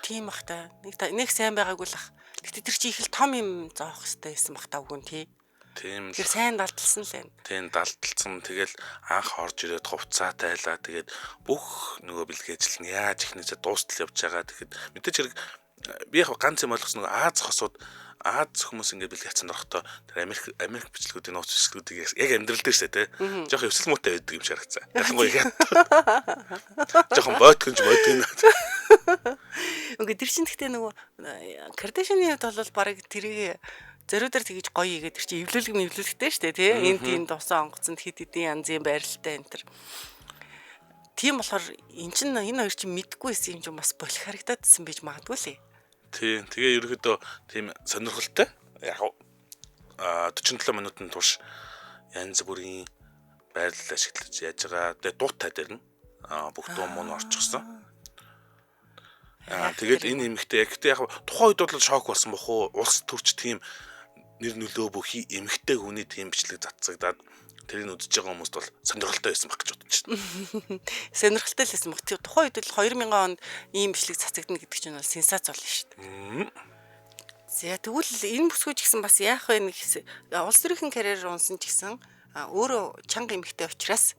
Тийм бах та. Нэг сайн байгаагүй л ах. Гэтэ тэр чи их л том юм зоох хэрэгтэй байсан бах та үгүй тий. Тийм л. Тэр сайн далдалсан л байна. Тийм далдалсан. Тэгэл анх орж ирээд хувцаа тайлаа. Тэгээд бүх нөгөө бэлгийн ажил нь яаж ихнээсээ дуустал явж байгаа. Тэгэхэд мэдээж хэрэг би яг ганц юм ойлгосон нөгөө Аз хүмүүс ингээд бэлгийн хацанд орохдоо тэр Америк бичлэгүүдийн нууц бичлэгүүдийг яг амьдрал дээр шээ те. Жохон өсөл муутай байдаг юм шиг харагдсан. Ялангуяа жохон бойтгонж. Үгүй тэр чинь гэхдээ нөгөө Кардашианы хувьд бол барыг тэрийг зориудаар тэгж гоё игээд тэр чинь эвлүүлэгтэй шүү дээ тий. Энд тийм дусан онгоцонд хит хитийн янзын байралтай энэ төр. Тийм болохоор энэ хоёр чинь мэдгүй байсан юм чинь бас болох харагдаадсэн байж магадгүй лээ. Тийм. Тэгээ ерөөдөө тийм сонирхолтой. Яг 47 минутын турш янз бүрийн байрлал ашиглаж яаж байгаа. Тэгээ дууттай дээр нь бүх дуу муу орчихсон. Тэгээд энэ эмэгтэй яг яг тухайн үед бол шок болсон бох уу? Улс төрч тийм нэр нөлөө бүхий эмэгтэй хүний тийм бичлэг цацагдаад тэрийг үзэж байгаа хүмүүст бол сонирхолтой байсан байх гэж бодож байна. Сонирхолтой л байсан баг. Тухайн үед л 2000 онд ийм бичлэг цацагдана гэдэг чинь бол сенсац болно шүү дээ. За тэгвэл энэ бүсгүйч гэсэн бас яах вэ гэхээс улс төрийн карьер унсан ч гэсэн өөрөө чанга эмэгтэй учраас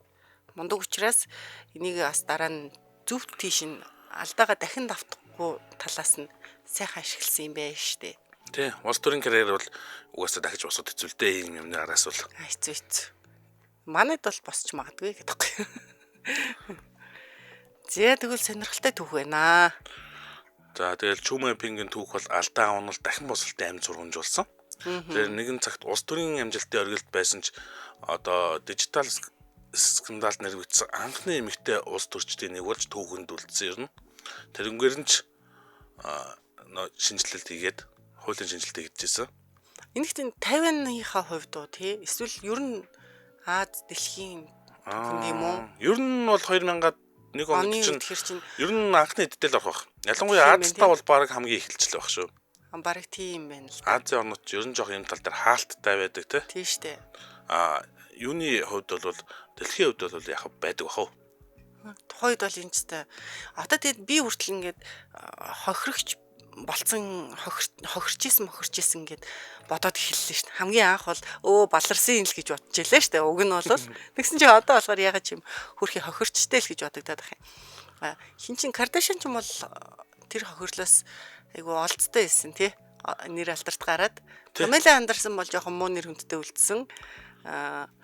мундаг учраас энийг бас дараа нь зөв тийш нь алдаага дахин давтахгүй талаас нь сайхан ашигласан юм байна шүү дээ. Тий, улс төрийн карьер бол угаасаа дахиж босоод хэцүүлтэй юм юмны араас бол. Хэцүү. Манайд бол босч магадгүй гэдэг байхгүй. Зэ тэгвэл сонирхолтой түүх байна. За тэгэл Чүмэн Пингийн түүх бол алдаа авнал дахин босолтын амь сургамжуулсан. Тэр нэгэн цагт улс төрийн амжилтын оргилд байсан ч одоо дижитал скандалд нэрвэгдсэн анхны эмэгтэй улс төрчдийн нэг болж түүхэнд үлдсэн юм. Тэрнгээр нь ч шинжилэлт хийгээд хуулийн шинжилэлт хийжсэн. Энэхтэн 50-ийнхаа хувьд уу тий эсвэл ер нь Аз дэлхийн юм уу? Ер нь бол 2001 онд чинь ер нь анхны эддэл орох байх. Ялангуяа Азтай бол баг хамгийн ихэлжил байх шүү. Бараг тийм байна л. Азийн орнууд ч ер нь жоох юм тал дээр хаалттай байдаг тий. Тийм штэ. Юуны хувьд бол дэлхийн хувьд бол яг байдаг бахав. Тухайд бол энэ ч та одоо тэгэд би хүртэл ингээд хохирогч болцсон хохирчээсэн гэд бодоод эхэллээ шүү дээ. Хамгийн анх бол баларсан юм л гэж бодож илээ шүү дээ. Уг нь бол тэгсэн чинь одоо болохоор ягаад ч юм хөрхи хохирчтэй л гэж бодогдоод байх юм. Хин чин Кардашиан ч юм бол тэр хохирлоос айгу олцтой байсан тий. Нэр алдарт гараад Памела Андерсон бол жоохон муу нэр хүндтэй үлдсэн.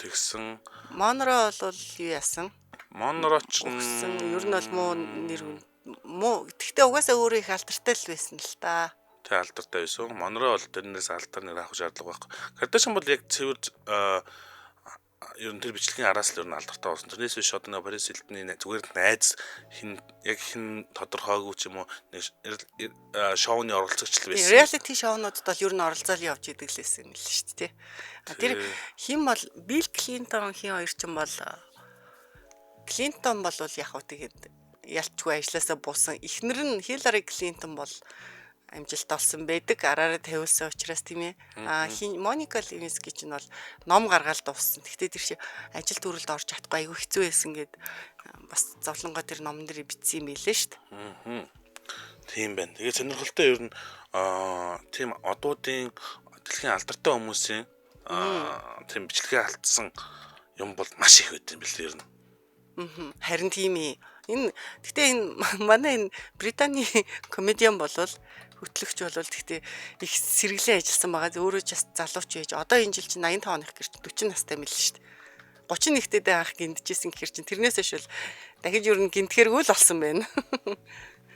Тэгсэн Монро бол юу яасан? Монро ч ер нь бол муу нэр муу гэхдээ угаасаа өөрөө их алдартай л байсан л та. Тэ алдартай байсан. Монро бол тэрнээс алдар нэр авах шаардлага байхгүй. Кардашиан бол яг цэвэр ер нь тэр бичлэгийн араас л ер нь алдартай болсон. Тэрнээс биш одоо Парис Хилтны зүгээр найз хин тодорхойгүй ч юм уу нэг шоуны оролцогч л байсан. Reality шоунуудад бол ер нь оролцоол явж идэг л байсан юм л шүү дээ. Тэр хин бол Билл Клинтон хин хоёр ч юм бол Клинтон бол яг хөө тэгээд ялчгүй ажилласаа буусан. Эхнэр нь Хиллари Клинтон бол амжилт олсон байдаг. Араараа тавиулсан учраас тийм ээ. Моника Левински ч нь бол ном гаргаад дууссан. Гэхдээ тэр шиг ажил төрөлд орж чадахгүй айгүй хэцүү байсан гэд бас зовлонгоо тэр номн дээр бичсэн юм билээ шүү дээ. Тийм байна. Тэгээд сонирхолтой ер нь тийм одуудын дэлхийн алдартай хүмүүсийн тийм бичлэгээ алдсан юм бол маш их байд юм билээ ер нь. Харин тийм ээ. Гэхдээ энэ манай энэ Британий комедиан болвол хөтлөгч болвол гэхдээ их сэргэлэн ажилласан байгаа. Өөрөө ч бас залууч байж. Одоо энэ жил чинь 85 оных гэр 40 настай мэл шүү дээ. 31-т анх гиндэжсэн гэхэр чинь тэрнээс биш бол дахиж ер нь гинтгэргүй л болсон байна.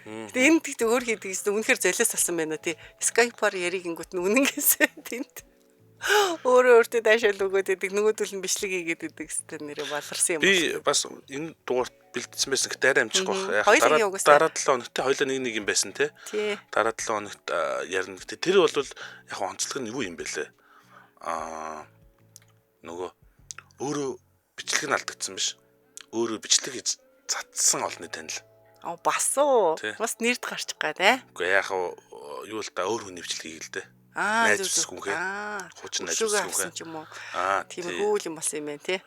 Гэтэ энэ тэгтээ өөр хийдэг гэсэн үнэхээр золиос болсон байна тий. Skype-аар яригингүүт нь үнэнгээсээ тэнт. Өөртөө даашаал өгөөд идэг нөгөөдөл нь бичлэг хийгээд идэг гэсэн нэрээ баларсан юм. Би бас энэ дугаарт бэлдсэн байсан гэхдээ арай амжихгүй байх. Дараа 7 хоногт хоёлаа нэг юм байсан тий. Дараа 7 хоногт ярина. Гэтэ тэр бол яг онцлог нь юу юм бэлээ? Нөгөө өөрөө бичлэг нь алдагдсан биш. Өөрөө бичлэг хийж цацсан олны танил. Бас уу. Бас нэрд гарч байгаа те. Үгүй яг юу л та өөр хүний бичлэг хийгээл дээ. Найз хүнхээ. Хучин найз хүнхээ. Тиймэрхүү юм болсон юм байна тий.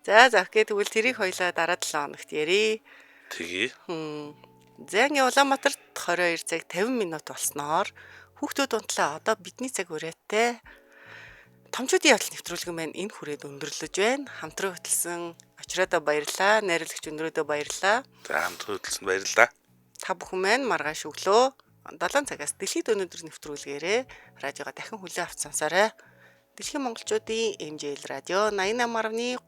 За гэвэл тэрийг хоёлаа дараа 7 хоногт ярий. Тэгье. Зэнгийн Улаанбаатарт 22 цаг 50 минут болсноор хүүхдүүд унтлаа одоо бидний цаг үрээтэй. Томчуудын явдал нэвтрүүлгэн маань энэ хүрээд өндөрлөж байна. Хамтран хөтлсөн очроод баярлаа. Найруулагч өндрөөдөө баярлаа. За хамтран хөтлсөнд баярлаа. Та бүхэн маань маргааш өглөө 7 цагаас дэлхийд өнөөдөр нэвтрүүлгээрээ радиога дахин хүлээн авч сонсоорой. Дэлхийн монголчуудын MJL радио 88.3